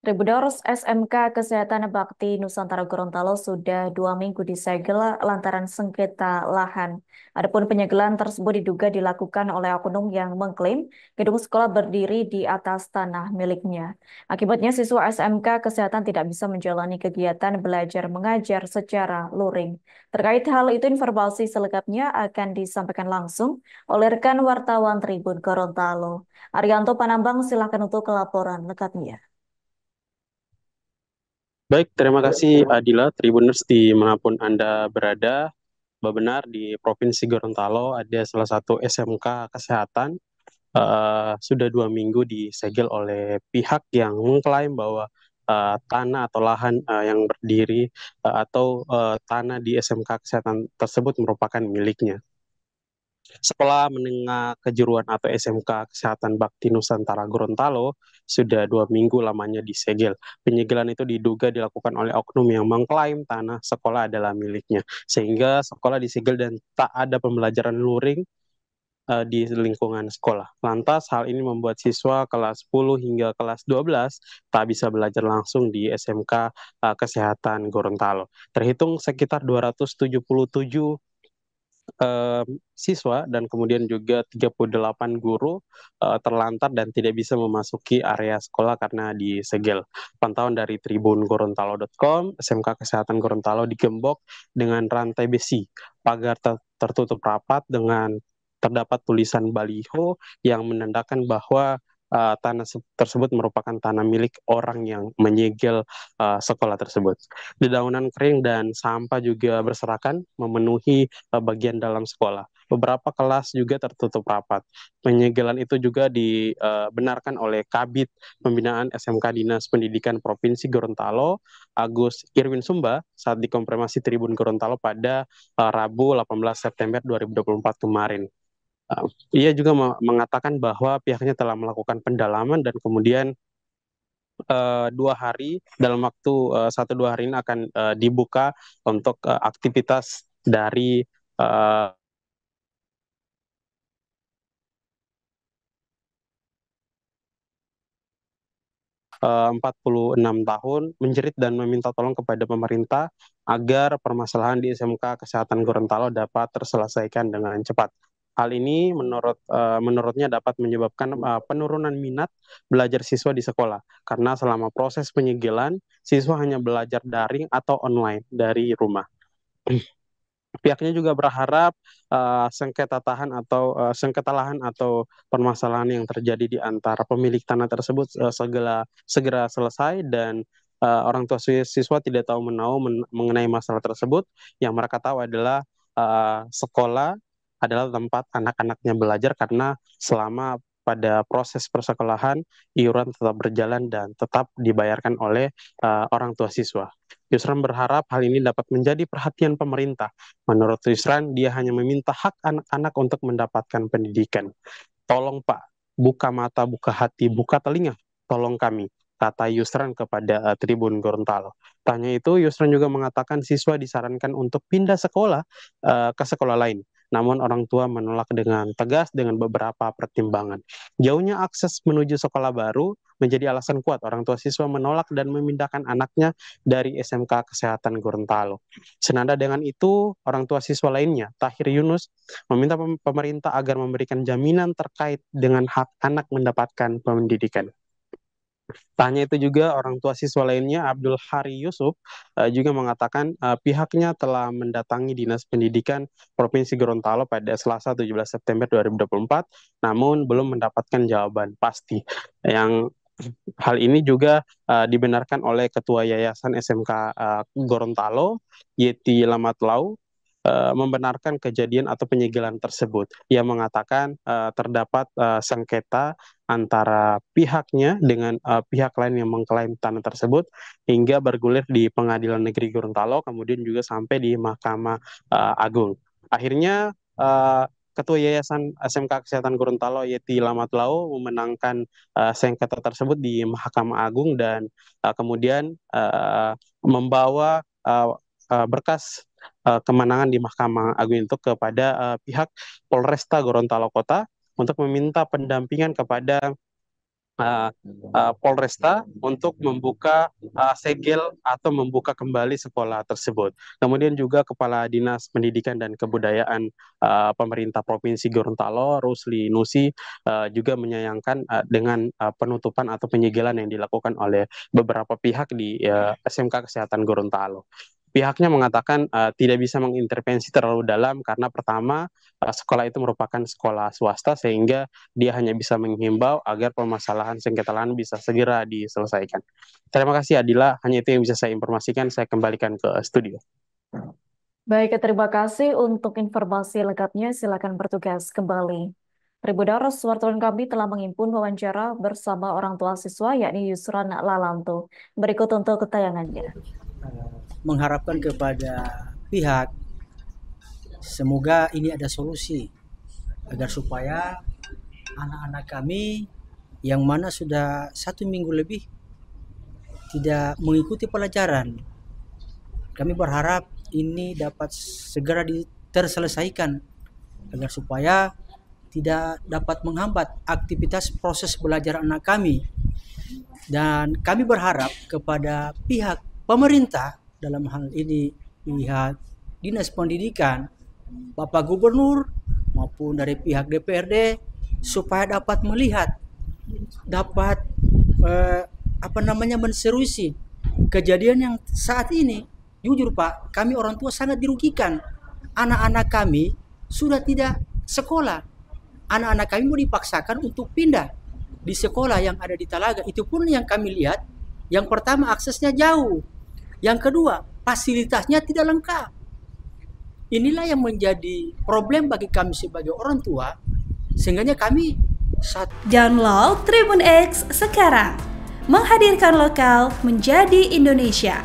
Tribuners SMK Kesehatan Bakti Nusantara Gorontalo sudah 2 minggu disegel lantaran sengketa lahan. Adapun penyegelan tersebut diduga dilakukan oleh oknum yang mengklaim gedung sekolah berdiri di atas tanah miliknya. Akibatnya siswa SMK Kesehatan tidak bisa menjalani kegiatan belajar mengajar secara luring. Terkait hal itu, informasi selengkapnya akan disampaikan langsung oleh rekan wartawan Tribun Gorontalo. Arianto Panambang, silakan untuk laporan lengkapnya. Baik, terima kasih Adila, Tribuners dimanapun Anda berada. Benar, di Provinsi Gorontalo ada salah satu SMK Kesehatan sudah 2 minggu disegel oleh pihak yang mengklaim bahwa tanah atau lahan yang berdiri atau tanah di SMK Kesehatan tersebut merupakan miliknya. Sekolah Menengah Kejuruan atau SMK Kesehatan Bakti Nusantara Gorontalo sudah 2 minggu lamanya disegel. Penyegelan itu diduga dilakukan oleh oknum yang mengklaim tanah sekolah adalah miliknya, sehingga sekolah disegel dan tak ada pembelajaran luring di lingkungan sekolah. Lantas hal ini membuat siswa kelas 10 hingga kelas 12 tak bisa belajar langsung di SMK Kesehatan Gorontalo. Terhitung sekitar 277 siswa dan kemudian juga 38 guru terlantar dan tidak bisa memasuki area sekolah karena disegel. Pantauan dari Tribun Gorontalo.com, SMK Kesehatan Gorontalo digembok dengan rantai besi, pagar tertutup rapat dengan terdapat tulisan baliho yang menandakan bahwa tanah tersebut merupakan tanah milik orang yang menyegel sekolah tersebut. Dedaunan kering dan sampah juga berserakan memenuhi bagian dalam sekolah. Beberapa kelas juga tertutup rapat. Penyegelan itu juga dibenarkan oleh Kabid Pembinaan SMK Dinas Pendidikan Provinsi Gorontalo, Agus Irwin Sumba, saat dikonfirmasi Tribun Gorontalo pada Rabu 18 September 2024 kemarin. Ia juga mengatakan bahwa pihaknya telah melakukan pendalaman dan kemudian 2 hari dalam waktu 1-2 hari ini akan dibuka untuk aktivitas dari uh, 46 tahun menjerit dan meminta tolong kepada pemerintah agar permasalahan di SMK Kesehatan Gorontalo dapat terselesaikan dengan cepat. Hal ini menurutnya dapat menyebabkan penurunan minat belajar siswa di sekolah karena selama proses penyegelan siswa hanya belajar daring atau online dari rumah. Pihaknya juga berharap sengketa lahan atau permasalahan yang terjadi di antara pemilik tanah tersebut segera selesai dan orang tua siswa tidak tahu menahu mengenai masalah tersebut. Yang mereka tahu adalah sekolah adalah tempat anak-anaknya belajar karena selama pada proses persekolahan iuran tetap berjalan dan tetap dibayarkan oleh orang tua siswa. Yusran berharap hal ini dapat menjadi perhatian pemerintah. Menurut Yusran, dia hanya meminta hak anak-anak untuk mendapatkan pendidikan. Tolong Pak, buka mata, buka hati, buka telinga, tolong kami, kata Yusran kepada Tribun Gorontalo. Tanya itu, Yusran juga mengatakan siswa disarankan untuk pindah sekolah ke sekolah lain. Namun orang tua menolak dengan tegas dengan beberapa pertimbangan. Jauhnya akses menuju sekolah baru menjadi alasan kuat orang tua siswa menolak dan memindahkan anaknya dari SMK Kesehatan Gorontalo. Senada dengan itu, orang tua siswa lainnya, Tahir Yunus, meminta pemerintah agar memberikan jaminan terkait dengan hak anak mendapatkan pendidikan. Tanya itu juga orang tua siswa lainnya, Abdul Hari Yusuf, juga mengatakan pihaknya telah mendatangi Dinas Pendidikan Provinsi Gorontalo pada Selasa 17 September 2024, namun belum mendapatkan jawaban pasti. Yang hal ini juga dibenarkan oleh Ketua Yayasan SMK Gorontalo, Yeti Lamatlau, membenarkan kejadian atau penyegelan tersebut. Ia mengatakan terdapat sengketa antara pihaknya dengan pihak lain yang mengklaim tanah tersebut hingga bergulir di Pengadilan Negeri Gorontalo, kemudian juga sampai di Mahkamah Agung. Akhirnya Ketua Yayasan SMK Kesehatan Gorontalo Yeti Lamatlau memenangkan sengketa tersebut di Mahkamah Agung dan kemudian membawa berkas kemenangan di Mahkamah Agung itu kepada pihak Polresta Gorontalo Kota untuk meminta pendampingan kepada Polresta untuk membuka segel atau membuka kembali sekolah tersebut. Kemudian juga Kepala Dinas Pendidikan dan Kebudayaan pemerintah Provinsi Gorontalo, Rusli Nusi, juga menyayangkan dengan penutupan atau penyegelan yang dilakukan oleh beberapa pihak di SMK Kesehatan Gorontalo. Pihaknya mengatakan tidak bisa mengintervensi terlalu dalam karena pertama sekolah itu merupakan sekolah swasta sehingga dia hanya bisa menghimbau agar permasalahan sengketa lahan bisa segera diselesaikan. Terima kasih Adila, hanya itu yang bisa saya informasikan. Saya kembalikan ke studio. Baik, terima kasih untuk informasi lengkapnya. Silakan bertugas kembali. Tribudaros, wartawan kami telah menghimpun wawancara bersama orang tua siswa, yakni Yusran Lalanto. Berikut untuk ketayangannya. Mengharapkan kepada pihak, semoga ini ada solusi agar supaya anak-anak kami yang mana sudah 1 minggu lebih tidak mengikuti pelajaran. Kami berharap ini dapat segera terselesaikan agar supaya tidak dapat menghambat aktivitas proses belajar anak kami. Dan kami berharap kepada pihak pemerintah, dalam hal ini pihak Dinas Pendidikan, Bapak Gubernur maupun dari pihak DPRD, supaya dapat melihat, dapat menserusi kejadian yang saat ini. Jujur Pak, kami orang tua sangat dirugikan. Anak-anak kami sudah tidak sekolah. Anak-anak kami mau dipaksakan untuk pindah di sekolah yang ada di Talaga. Itu pun yang kami lihat, yang pertama aksesnya jauh. Yang kedua, fasilitasnya tidak lengkap. Inilah yang menjadi problem bagi kami sebagai orang tua. Sehingga kami download Tribun X sekarang. Menghadirkan lokal menjadi Indonesia.